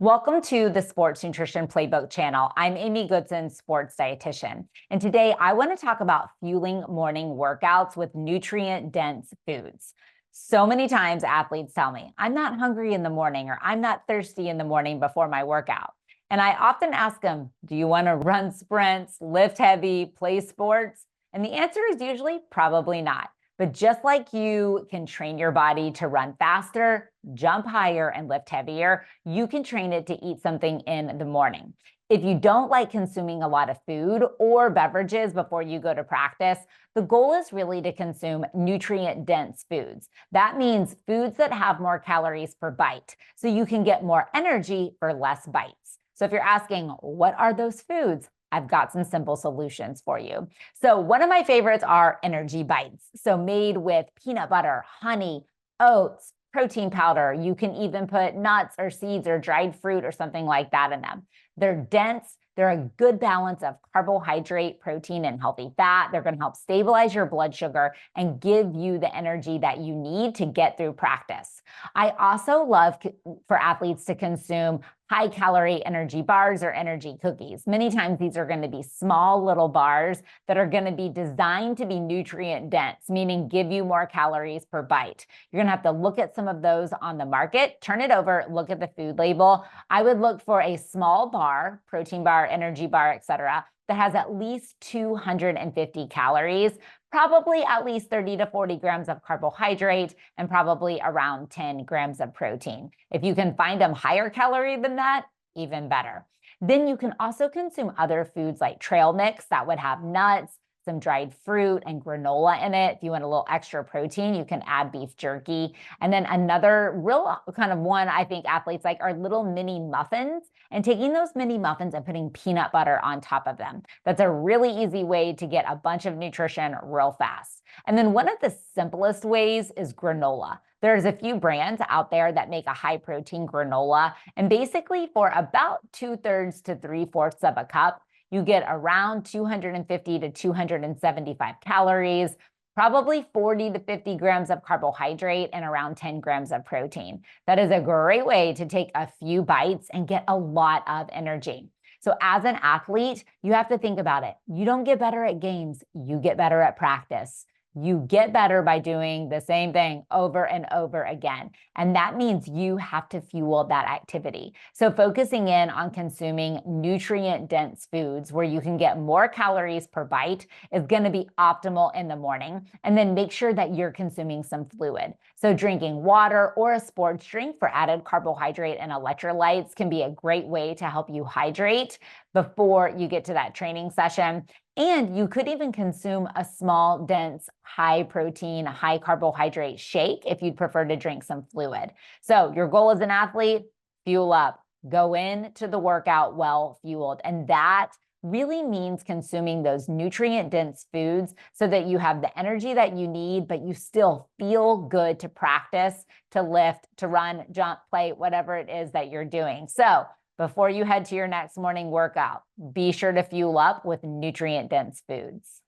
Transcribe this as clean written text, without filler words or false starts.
Welcome to the Sports Nutrition Playbook channel. I'm Amy Goodson, sports dietitian. And today I want to talk about fueling morning workouts with nutrient-dense foods. So many times athletes tell me, I'm not hungry in the morning or I'm not thirsty in the morning before my workout. And I often ask them, do you want to run sprints, lift heavy, play sports? And the answer is usually probably not. But just like you can train your body to run faster, jump higher, and lift heavier, you can train it to eat something in the morning. If you don't like consuming a lot of food or beverages before you go to practice, the goal is really to consume nutrient-dense foods. That means foods that have more calories per bite, so you can get more energy for less bites. So if you're asking, what are those foods? I've got some simple solutions for you. So one of my favorites are energy bites. So made with peanut butter, honey, oats, protein powder. You can even put nuts or seeds or dried fruit or something like that in them. They're dense. They're a good balance of carbohydrate, protein, and healthy fat. They're going to help stabilize your blood sugar and give you the energy that you need to get through practice. I also love for athletes to consume high-calorie energy bars or energy cookies. Many times these are going to be small little bars that are going to be designed to be nutrient-dense, meaning give you more calories per bite. You're going to have to look at some of those on the market, turn it over, look at the food label. I would look for a small bar, protein bar, energy bar, etc., that has at least 250 calories, probably at least 30 to 40 grams of carbohydrate, and probably around 10 grams of protein. If you can find them higher calorie than that, even better. Then you can also consume other foods like trail mix that would have nuts, some dried fruit, and granola in it. If you want a little extra protein, you can add beef jerky. And then another real kind of one I think athletes like are little mini muffins, and taking those mini muffins and putting peanut butter on top of them. That's a really easy way to get a bunch of nutrition real fast. And then one of the simplest ways is granola. There's a few brands out there that make a high protein granola, and basically for about 2/3 to 3/4 of a cup, you get around 250 to 275 calories, probably 40 to 50 grams of carbohydrate, and around 10 grams of protein. That is a great way to take a few bites and get a lot of energy. So as an athlete, you have to think about it. You don't get better at games, you get better at practice. You get better by doing the same thing over and over again. And that means you have to fuel that activity. So focusing in on consuming nutrient-dense foods where you can get more calories per bite is going to be optimal in the morning. And then make sure that you're consuming some fluid. So drinking water or a sports drink for added carbohydrate and electrolytes can be a great way to help you hydrate before you get to that training session. And you could even consume a small, dense, high protein, high carbohydrate shake if you'd prefer to drink some fluid. So your goal as an athlete, fuel up, go into the workout well fueled. And that really means consuming those nutrient-dense foods so that you have the energy that you need, but you still feel good to practice, to lift, to run, jump, play, whatever it is that you're doing. So before you head to your next morning workout, be sure to fuel up with nutrient-dense foods.